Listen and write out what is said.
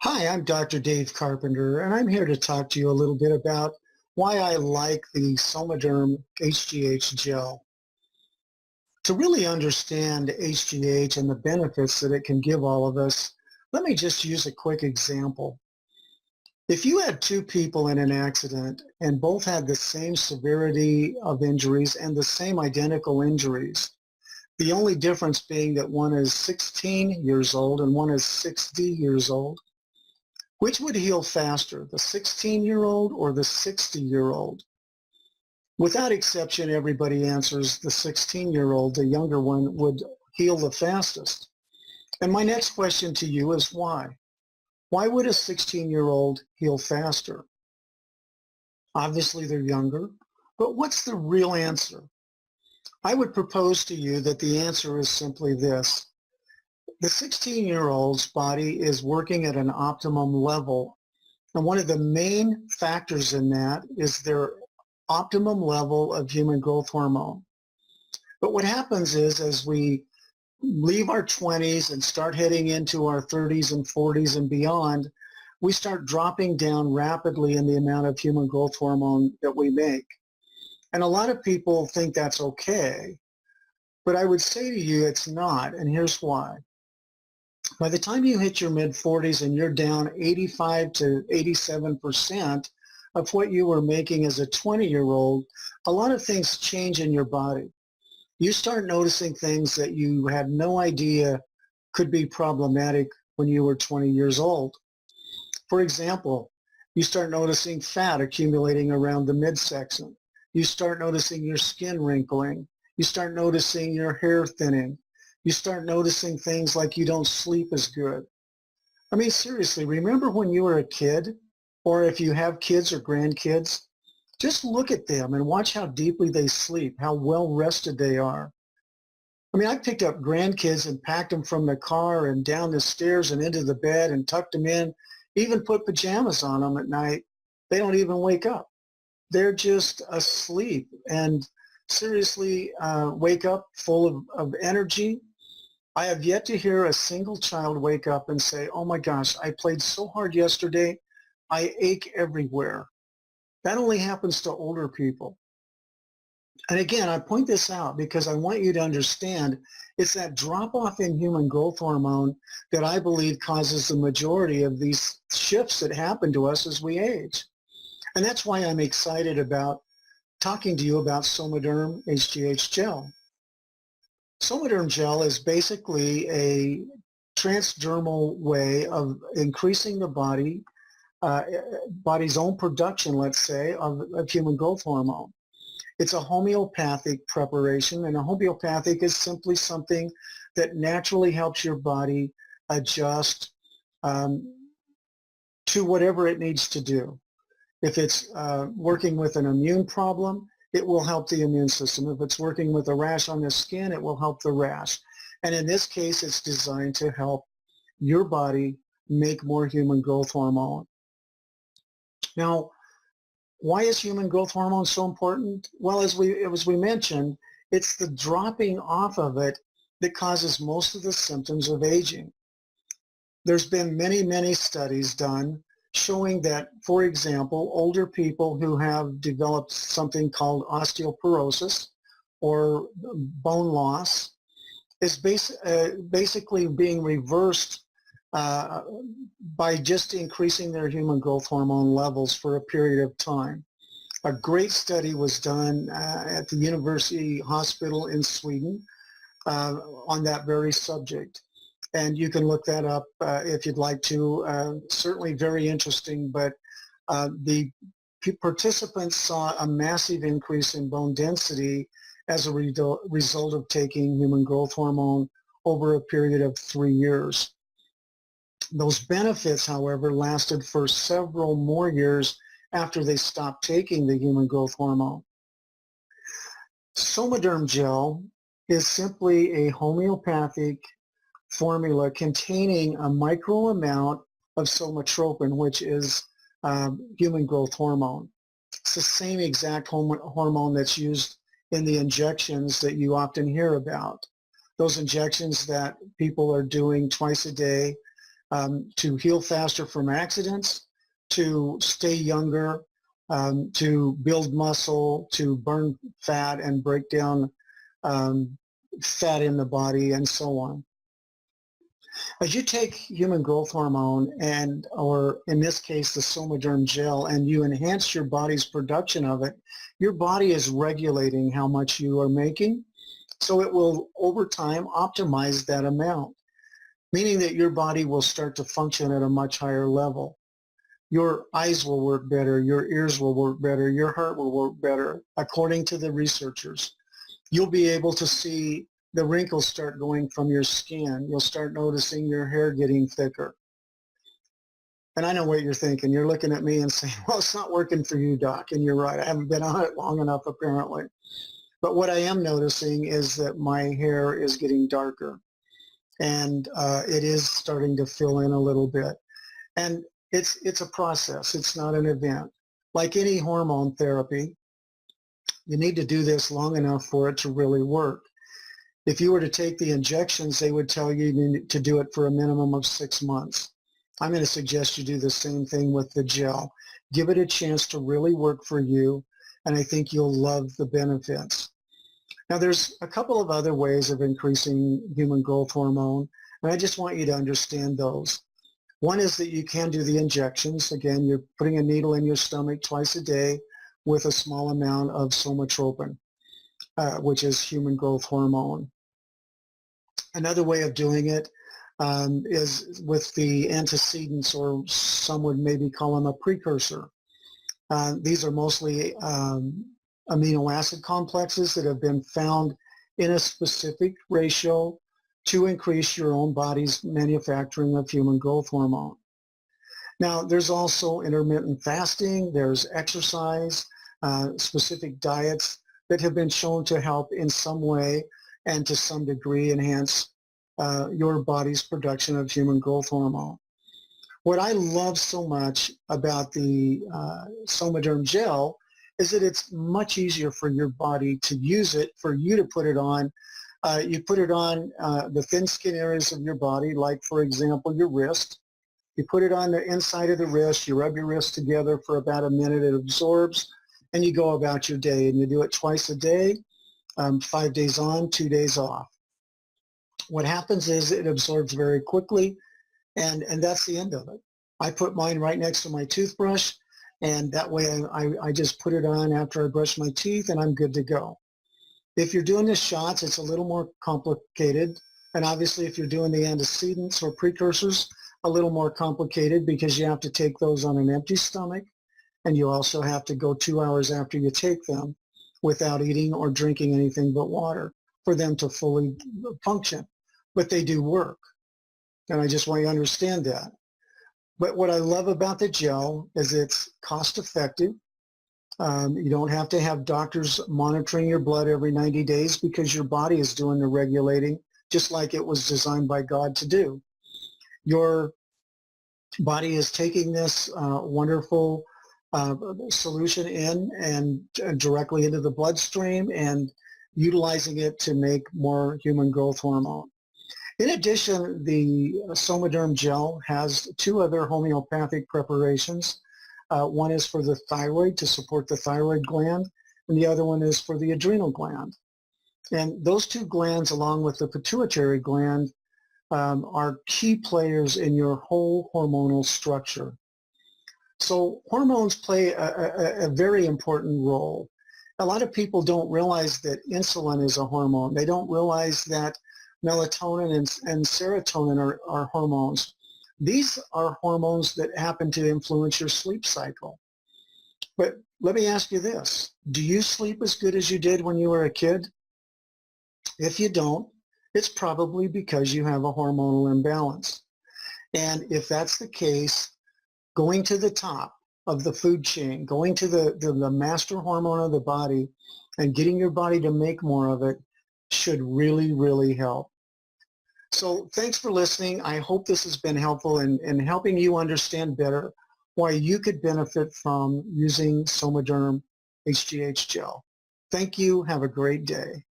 Hi, I'm Dr. Dave Carpenter, and I'm here to talk to you a little bit about why I like the Somaderm HGH gel. To really understand HGH and the benefits that it can give all of us, let me just use a quick example. If you had two people in an accident and both had the same severity of injuries and the same identical injuries, the only difference being that one is 16 years old and one is 60 years old, which would heal faster, the 16-year-old or the 60-year-old? Without exception, everybody answers the 16-year-old, the younger one, would heal the fastest. And my next question to you is why? Why would a 16-year-old heal faster? Obviously, they're younger, but what's the real answer? I would propose to you that the answer is simply this. The 16-year-old's body is working at an optimum level, and one of the main factors in that is their optimum level of human growth hormone. But what happens is, as we leave our 20s and start heading into our 30s and 40s and beyond, we start dropping down rapidly in the amount of human growth hormone that we make. And a lot of people think that's okay, but I would say to you it's not, and here's why. By the time you hit your mid-40s and you're down 85 to 87% of what you were making as a 20-year-old, a lot of things change in your body. You start noticing things that you had no idea could be problematic when you were 20 years old. For example, you start noticing fat accumulating around the midsection. You start noticing your skin wrinkling. You start noticing your hair thinning. You start noticing things like you don't sleep as good. I mean, seriously, remember when you were a kid, or if you have kids or grandkids, just look at them and watch how deeply they sleep, how well rested they are. I mean, I picked up grandkids and packed them from the car and down the stairs and into the bed and tucked them in, even put pajamas on them at night. They don't even wake up. They're just asleep and seriously wake up full of energy. I have yet to hear a single child wake up and say, oh my gosh, I played so hard yesterday, I ache everywhere. That only happens to older people. And again, I point this out because I want you to understand it's that drop-off in human growth hormone that I believe causes the majority of these shifts that happen to us as we age. And that's why I'm excited about talking to you about Somaderm HGH gel. Somaderm gel is basically a transdermal way of increasing the body's own production, let's say, of human growth hormone. It's a homeopathic preparation, and a homeopathic is simply something that naturally helps your body adjust to whatever it needs to do. If it's working with an immune problem, it will help the immune system. If it's working with a rash on the skin, it will help the rash. And in this case, it's designed to help your body make more human growth hormone. Now, why is human growth hormone so important? Well, as we mentioned, it's the dropping off of it that causes most of the symptoms of aging. There's been many, many studies done showing that, for example, older people who have developed something called osteoporosis or bone loss is basically being reversed by just increasing their human growth hormone levels for a period of time. A great study was done at the University Hospital in Sweden on that very subject. And you can look that up if you'd like to. Certainly very interesting, but the participants saw a massive increase in bone density as a result of taking human growth hormone over a period of 3 years. Those benefits, however, lasted for several more years after they stopped taking the human growth hormone. Somaderm gel is simply a homeopathic formula containing a micro amount of somatropin, which is human growth hormone. It's the same exact hormone that's used in the injections that you often hear about. Those injections that people are doing twice a day to heal faster from accidents, to stay younger, to build muscle, to burn fat and break down fat in the body, and so on. As you take human growth hormone and, or in this case, the Somaderm Gel, and you enhance your body's production of it, your body is regulating how much you are making, so it will over time optimize that amount, meaning that your body will start to function at a much higher level. Your eyes will work better, your ears will work better, your heart will work better, according to the researchers. You'll be able to see the wrinkles start going from your skin. You'll start noticing your hair getting thicker. And I know what you're thinking. You're looking at me and saying, well, it's not working for you, Doc. And you're right. I haven't been on it long enough, apparently. But what I am noticing is that my hair is getting darker. And it is starting to fill in a little bit. And it's a process. It's not an event. Like any hormone therapy, you need to do this long enough for it to really work. If you were to take the injections, they would tell you to do it for a minimum of 6 months. I'm going to suggest you do the same thing with the gel. Give it a chance to really work for you, and I think you'll love the benefits. Now, there's a couple of other ways of increasing human growth hormone, and I just want you to understand those. One is that you can do the injections. Again, you're putting a needle in your stomach twice a day with a small amount of somatropin, which is human growth hormone. Another way of doing it is with the antecedents, or some would maybe call them a precursor. These are mostly amino acid complexes that have been found in a specific ratio to increase your own body's manufacturing of human growth hormone. Now, there's also intermittent fasting, there's exercise, specific diets that have been shown to help in some way and to some degree enhance your body's production of human growth hormone. What I love so much about the Somaderm Gel is that it's much easier for your body to use it, for you to put it on. You put it on the thin skin areas of your body, like, for example, your wrist. You put it on the inside of the wrist, you rub your wrist together for about a minute, it absorbs, and you go about your day. And you do it twice a day, 5 days on, 2 days off. What happens is it absorbs very quickly, and that's the end of it. I put mine right next to my toothbrush, and that way I just put it on after I brush my teeth, and I'm good to go. If you're doing the shots, it's a little more complicated, and obviously if you're doing the antecedents or precursors, a little more complicated, because you have to take those on an empty stomach, and you also have to go 2 hours after you take them without eating or drinking anything but water for them to fully function. But they do work, and I just want you to understand that. But what I love about the gel is it's cost effective. You don't have to have doctors monitoring your blood every 90 days because your body is doing the regulating just like it was designed by God to do. Your body is taking this wonderful solution in and directly into the bloodstream and utilizing it to make more human growth hormone. In addition, the Somaderm Gel has 2 other homeopathic preparations. One is for the thyroid, to support the thyroid gland, and the other one is for the adrenal gland. And those 2 glands, along with the pituitary gland, are key players in your whole hormonal structure. So hormones play a very important role. A lot of people don't realize that insulin is a hormone. They don't realize that melatonin and serotonin are hormones. These are hormones that happen to influence your sleep cycle. But let me ask you this. Do you sleep as good as you did when you were a kid? If you don't, it's probably because you have a hormonal imbalance. And if that's the case, going to the top of the food chain, going to the master hormone of the body and getting your body to make more of it should really, really help. So thanks for listening. I hope this has been helpful in helping you understand better why you could benefit from using Somaderm HGH Gel. Thank you. Have a great day.